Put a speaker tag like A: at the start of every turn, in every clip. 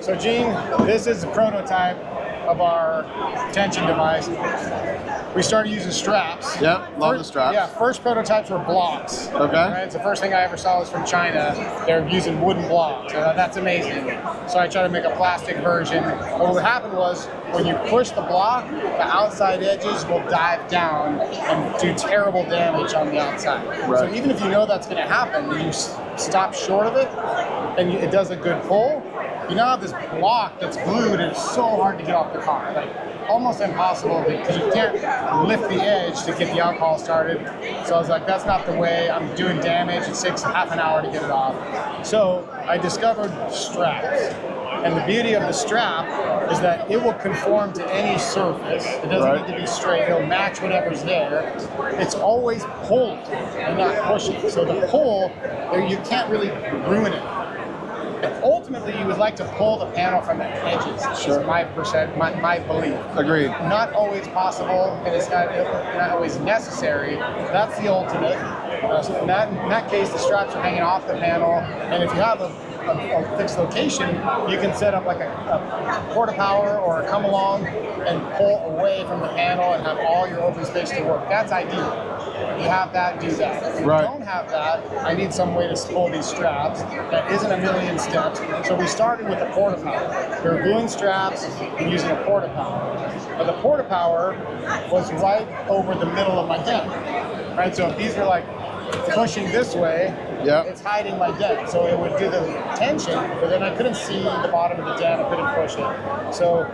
A: So Gene, this is a prototype of our tension device. We started using straps.
B: Yep, love the straps.
A: Yeah, first prototypes were blocks.
B: Okay.
A: Right? It's the first thing I ever saw was from China. They're using wooden blocks. That's amazing. So I tried to make a plastic version. But what happened was, when you push the block, the outside edges will dive down and do terrible damage on the outside.
B: Right.
A: So even if you know that's going to happen, and you stop short of it, and it does a good pull, you now have this block that's glued, and it's so hard to get off the car. Like, almost impossible, because you can't lift the edge to get the alcohol started. So I was like, that's not the way. I'm doing damage. It takes half an hour to get it off. So I discovered straps. And the beauty of the strap is that it will conform to any surface. It doesn't need to be straight. It'll match whatever's there. It's always pulled and not pushing. So the pull, you can't really ruin it. And ultimately, you would like to pull the panel from the edges.
B: Sure.
A: Is my belief.
B: Agreed.
A: Not always possible, and it's not always necessary. That's the ultimate. So in that case, the straps are hanging off the panel, and if you have a fixed location, you can set up like a porta power or a come along and pull away from the panel and have all your open space to work. That's ideal. If you have that, do that. If you don't have that, I need some way to pull these straps. That isn't a million steps. So we started with a porta power. We were gluing straps and using a porta power. But the porta power was right over the middle of my deck. Right? So if these were like pushing this way, it's hiding my dent. So it would do the tension, but then I couldn't see the bottom of the dent, I couldn't push it. So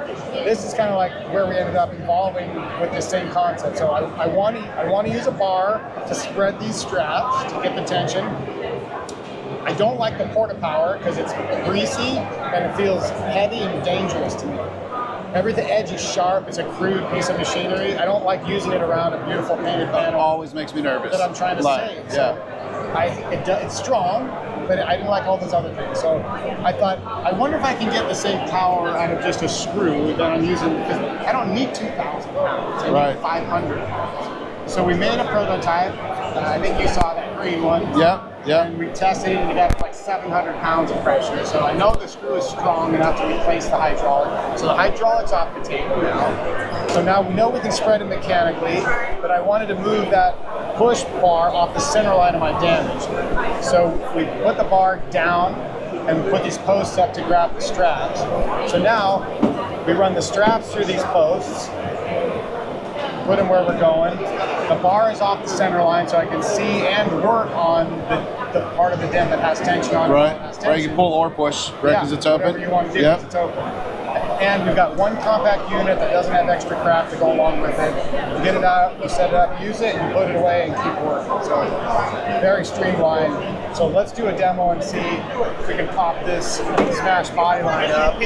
A: this is kind of like where we ended up evolving with the same concept. So I want to use a bar to spread these straps to get the tension. I don't like the porta power because it's greasy and it feels heavy and dangerous to me. The edge is sharp. It's a crude piece of machinery. I don't like using it around a beautiful painted panel.
B: Always makes me nervous.
A: That I'm trying to save. So it's strong, but I didn't like all those other things. So I thought, I wonder if I can get the same power out of just a screw that I'm using, because I don't need 2,000 pounds. I need 500 pounds. So we made a prototype. I think you saw that green one. And we tested it, and we got like 700 pounds of pressure. So I know the screw is strong enough to replace the hydraulic. So the hydraulic's off the table now. So now we know we can spread it mechanically, but I wanted to move that push bar off the center line of my damage. So we put the bar down and we put these posts up to grab the straps. So now we run the straps through these posts, put them where we're going. The bar is off the center line, so I can see and work on the part of the dent that has tension on it.
B: Right, you can pull or push, right, because it's open.
A: Whatever you want to do, because it's open. And we've got one compact unit that doesn't have extra crap to go along with it. You get it out, you set it up, use it, and you put it away and keep working. So very streamlined. So let's do a demo and see if we can pop this smash body line up.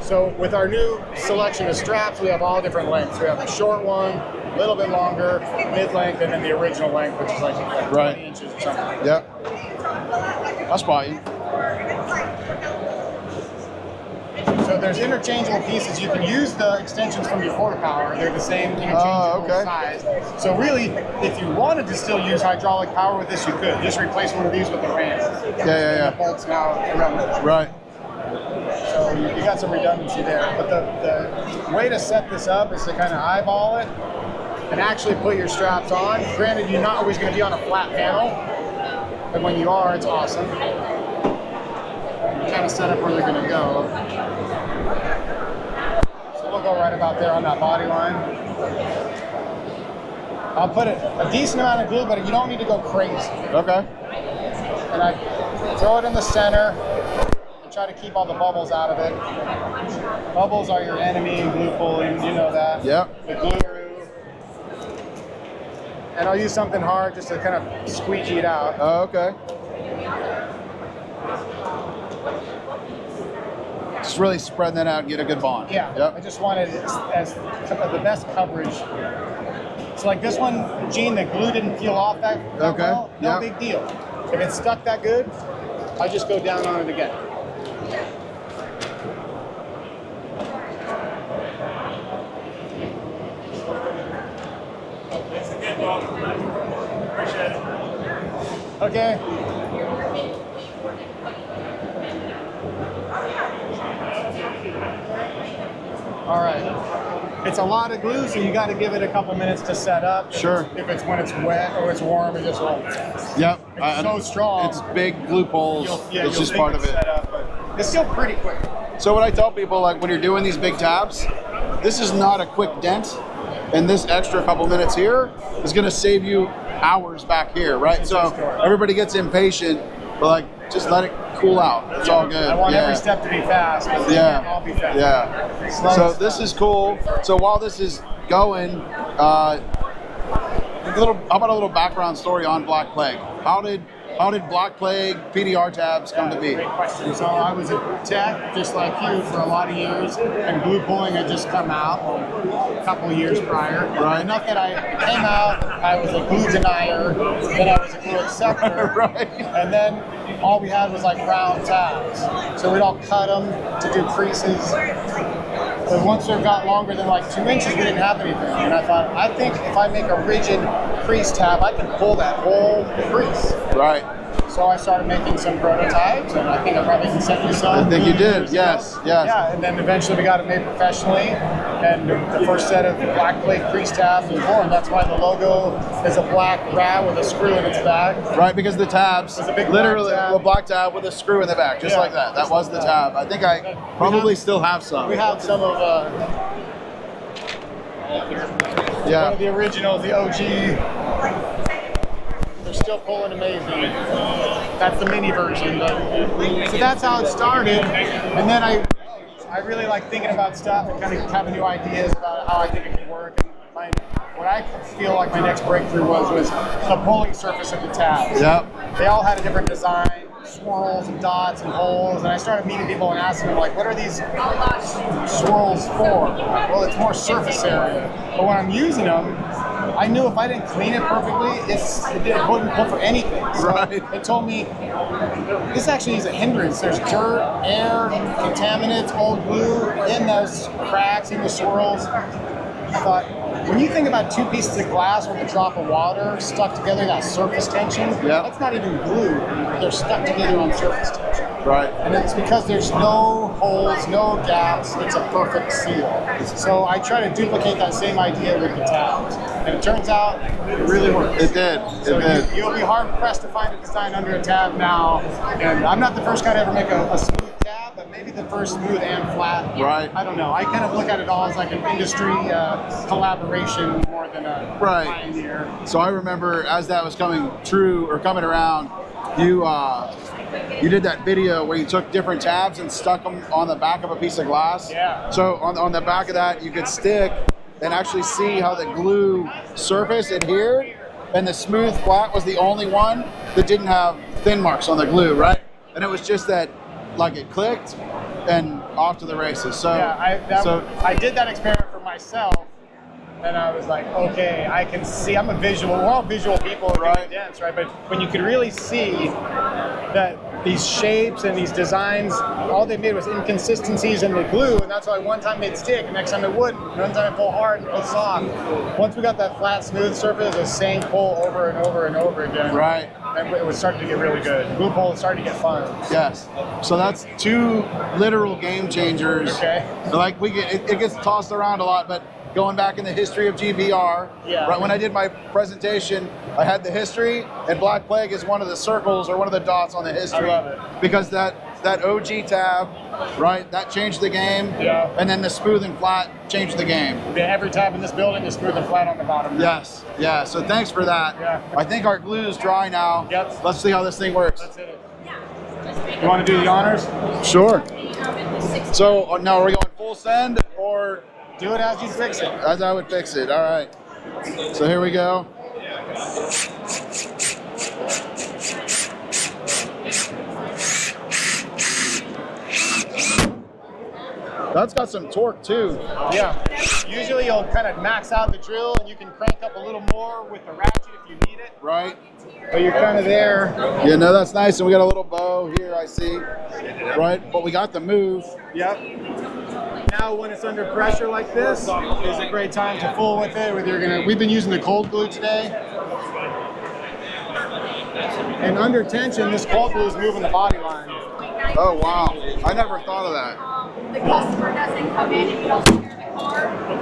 A: So with our new selection of straps, we have all different lengths. We have a short one, a little bit longer, mid-length, and then the original length, which is like 20 inches or something.
B: I'll spot you.
A: So there's interchangeable pieces. You can use the extensions from your porta power. They're the same interchangeable size. So really, if you wanted to still use hydraulic power with this, you could. Just replace one of these with the ram. The bolts now around it. So you got some redundancy there. But the way to set this up is to kind of eyeball it and actually put your straps on. Granted, you're not always going to be on a flat panel, but when you are, it's awesome. You kind of set up where they're going to go. So we'll go right about there on that body line. I'll put a decent amount of glue, but you don't need to go crazy. And I throw it in the center. Try to keep all the bubbles out of it. Bubbles are your enemy in glue pulling, you know that. The glue. And I'll use something hard just to kind of squeegee it out.
B: Just really spread that out and get a good bond.
A: I just wanted as the best coverage. So like this one, Gene, the glue didn't peel off that well. No big deal. If it's stuck that good, I just go down on it again. Appreciate it. Okay. All right. It's a lot of glue, so you got to give it a couple minutes to set up.
B: Sure.
A: If it's when it's wet or it's warm, it just won't.
B: Yep.
A: It's so strong.
B: It's big glue poles. It's just part of it.
A: Set up, but it's still pretty quick.
B: So what I tell people, like when you're doing these big tabs, this is not a quick dent, and this extra couple minutes here is going to save you hours back here, right? So everybody gets impatient, but like just let it cool out. It's all good. I
A: want every step to be fast. But I'll be fast.
B: Yeah. So this is cool. So while this is going, how about a little background story on Black Plague? How did Black Plague PDR tabs come to be?
A: Great question. So I was a tech, just like you, for a lot of years, and glue pulling had just come out a couple of years prior.
B: Right.
A: Enough that I came out, I was a glue denier, then I was a glue acceptor,
B: Right.
A: And then all we had was like round tabs. So we'd all cut them to do creases. But once they got longer than like 2 inches, we didn't have anything. And I thought, I think if I make a rigid crease tab, I can pull that whole crease.
B: Right.
A: So I started making some prototypes, and I think I probably sent you some.
B: I think you did, yes.
A: Yeah, and then eventually we got it made professionally, and the first set of Black Plague crease tabs was born. That's why the logo is a black rat with a screw in its back.
B: Right, because the tabs,
A: It's a big
B: literally
A: black tab.
B: a black tab with a screw in the back, just like that. That was the tab. I think I probably still have some.
A: We have some of one of the originals, the OG. They're still pulling amazing. That's the mini version. So that's how it started. And then I really like thinking about stuff and kind of having new ideas about how I think it could work. And what I feel like my next breakthrough was the pulling surface of the tabs.
B: Yep.
A: They all had a different design, swirls and dots and holes, and I started meeting people and asking them, like, what are these swirls for? Well, it's more surface area. But when I'm using them, I knew if I didn't clean it perfectly, it wouldn't pull for anything. So
B: Right.
A: it told me this actually is a hindrance. There's dirt, air, contaminants, old glue in those cracks, in the swirls. I thought, when you think about two pieces of glass with a drop of water stuck together, that surface tension, that's not even glue. They're stuck together on surface tension.
B: Right.
A: And it's because there's no holes, no gaps. It's a perfect seal. So I try to duplicate that same idea with the tabs. And it turns out it really works.
B: It did.
A: So you'll be hard pressed to find a design under a tab now. And I'm not the first guy to ever make a smooth tab, but maybe the first smooth and flat.
B: Right.
A: I don't know. I kind of look at it all as like an industry collaboration more than a pioneer.
B: So I remember as that was coming around, you did that video where you took different tabs and stuck them on the back of a piece of glass.
A: Yeah.
B: So on the back of that, you could stick and actually see how the glue surface adhered, and the smooth flat was the only one that didn't have thin marks on the glue, right? And it was just that, like, it clicked and off to the races. So
A: yeah, I did that experiment for myself. And I was like, okay, I can see, we're all visual people, right? Dense, right? But when you could really see that these shapes and these designs, all they made was inconsistencies in the glue, and that's why one time it'd stick, and next time it wouldn't. One time it'd pull hard and pull soft. Once we got that flat, smooth surface, the same pull over and over and over again.
B: Right.
A: And it was starting to get really good. Glue pull was starting to get fun.
B: Yes. So that's two literal game changers.
A: Okay.
B: Like it gets tossed around a lot, but going back in the history of GBR, right when I did my presentation, I had the history, and Black Plague is one of the circles or one of the dots on the history.
A: I love it.
B: Because that OG tab, right, that changed the game.
A: Yeah.
B: And then the smooth and flat changed the game.
A: Every tab in this building is smooth and flat on the bottom.
B: Yes. Yeah. So thanks for that.
A: Yeah.
B: I think our glue is dry now.
A: Yep.
B: Let's see how this thing works.
A: Let's hit it. You want to do the honors?
B: Sure. So now are we going full send or?
A: Do it as you fix it.
B: As I would fix it. All right. So here we go. That's got some torque too.
A: Yeah. Usually you'll kind of max out the drill and you can crank up a little more with the ratchet if you need it.
B: Right.
A: But you're kind of there.
B: Yeah, no, that's nice. And we got a little bow here, I see. Right. But we got the move.
A: Yep. Now when it's under pressure like this, is a great time to fool with it. We've been using the cold glue today. And under tension, this cold glue is moving the body line.
B: Oh, wow. I never thought of that.
C: The customer doesn't come in if you don't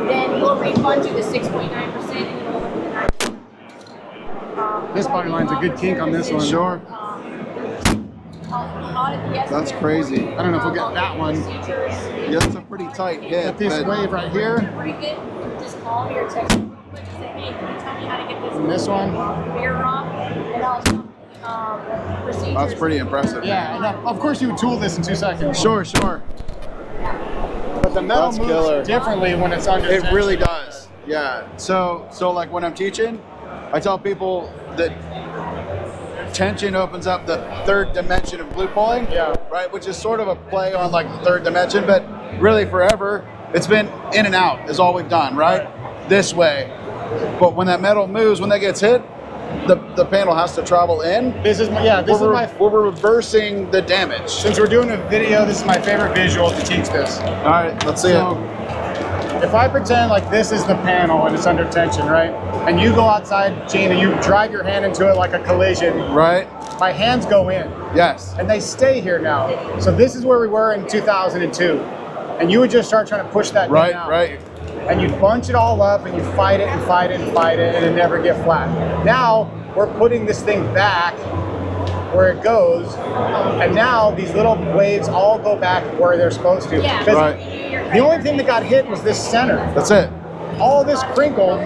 C: then we'll refund you the 6.9% and it'll look at the 9%.
A: This body line's a good kink on this one.
B: Sure. That's crazy.
A: I don't know if we'll get that one.
B: Yeah, that's a pretty tight hit.
A: Get this wave right here.
C: Just call me or text me real quick and say, hey, can you tell me how to get this?
A: And this one.
C: Mirror off, and I'll procedures.
B: That's pretty impressive.
A: Yeah, and of course you would tool this in 2 seconds.
B: Sure, sure.
A: But the metal
B: That's
A: moves
B: killer.
A: differently when it's under
B: It
A: tension.
B: really does. Yeah. So like when I'm teaching, I tell people that tension opens up the third dimension of glue pulling.
A: Yeah.
B: Right, which is sort of a play on like the third dimension, but really forever it's been in and out is all we've done, right? This way. But when that metal moves, when that gets hit, the panel has to travel in.
A: This is my,
B: We're reversing the damage.
A: since we're doing a video, this is my favorite visual to teach this.
B: All right, let's see
A: So,
B: it.
A: if I pretend like this is the panel and it's under tension, right? And you go outside, Gene, and you drive your hand into it like a collision,
B: Right?
A: my hands go in.
B: Yes.
A: And they stay here now. So this is where we were in 2002. And you would just start trying to push that
B: Right,
A: down.
B: right.
A: And you'd bunch it all up and you fight it and fight it and fight it and it never get flat. Now we're putting this thing back where it goes, and now these little waves all go back where they're supposed to.
C: Yeah.
A: Because
B: Right.
A: the only thing that got hit was this center.
B: That's it.
A: All this crinkled,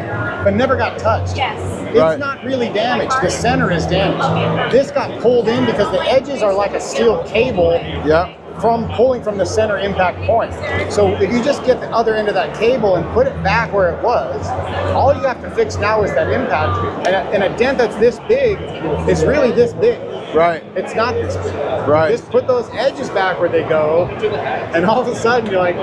A: but never got touched.
C: Yes.
A: It's
B: Right.
A: not really damaged. The center is damaged. This got pulled in because the edges are like a steel cable
B: Yep.
A: from pulling from the center impact point. So if you just get the other end of that cable and put it back where it was, all you have to fix now is that impact. And a dent that's this big is really this big.
B: Right.
A: It's not this big.
B: Right.
A: Just put those edges back where they go, and all of a sudden you're like,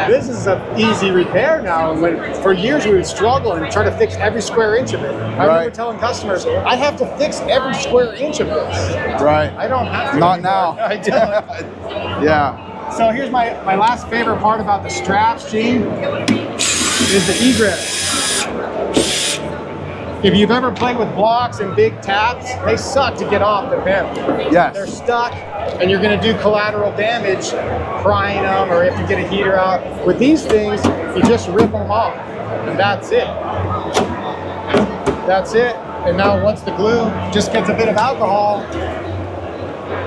A: this is an easy repair now. And when for years we would struggle and try to fix every square inch of it. I remember
B: Right.
A: telling customers, I have to fix every square inch of this.
B: Right.
A: I don't have to
B: Not
A: anymore.
B: now.
A: I don't.
B: Yeah.
A: So here's my last favorite part about the straps, Gene, is the egress. If you've ever played with blocks and big taps, they suck to get off the panel.
B: Yes.
A: They're stuck, and you're gonna do collateral damage prying them, or if you get a heater out. With these things, you just rip them off, and that's it. That's it. And now once the glue just gets a bit of alcohol,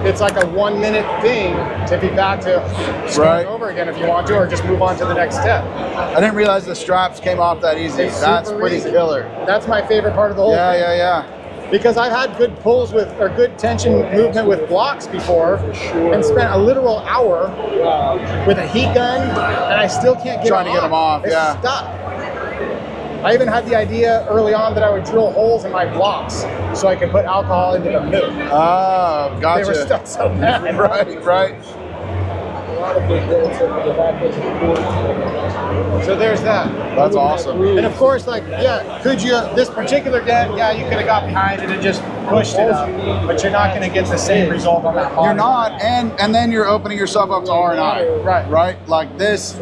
A: it's like a 1 minute thing to be back to starting
B: Right.
A: over again if you want to, or just move on to the next step.
B: I didn't realize the straps came off that easy.
A: It's
B: That's
A: super
B: pretty
A: easy.
B: killer.
A: That's my favorite part of the whole
B: Yeah,
A: thing.
B: yeah, yeah.
A: Because I've had good pulls with, or good tension movement with blocks before, and spent a literal hour with a heat gun, and I still can't get
B: Trying to get them off,
A: It's
B: yeah.
A: stuck. I even had the idea early on that I would drill holes in my blocks so I could put alcohol into the milk.
B: Oh, gotcha.
A: They were stuck so bad.
B: Right, right.
A: So there's that.
B: That's awesome.
A: And of course, like, yeah, could you, this particular dent, yeah, you could have got behind it and just pushed it up, but you're not going to get the same result on that bottom.
B: You're not, and then you're opening yourself up to R&I.
A: Right.
B: Right? Like this,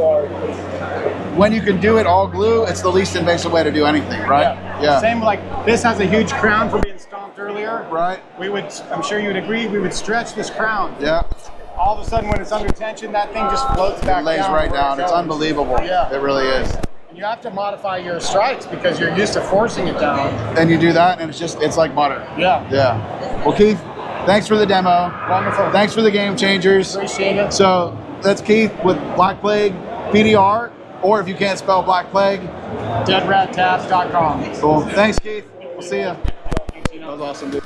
B: when you can do it all glue, it's the least invasive way to do anything, right? Yeah.
A: Same like, this has a huge crown for being stomped earlier.
B: Right?
A: We would, I'm sure you would agree, we would stretch this crown.
B: Yeah.
A: All of a sudden when it's under tension, that thing just floats back
B: It lays
A: down.
B: right
A: where
B: down. It's
A: goes.
B: unbelievable.
A: Yeah.
B: It really is.
A: And you have to modify your strikes because you're used to forcing it down.
B: And you do that, and it's like butter.
A: Yeah.
B: Yeah. Well, Keith, thanks for the demo.
A: Wonderful.
B: Thanks for the game changers.
A: Appreciate it.
B: So that's Keith with Black Plague PDR, or if you can't spell Black Plague,
A: DeadRatTabs.com.
B: cool. Thanks, Keith. We'll see ya. That was awesome, dude.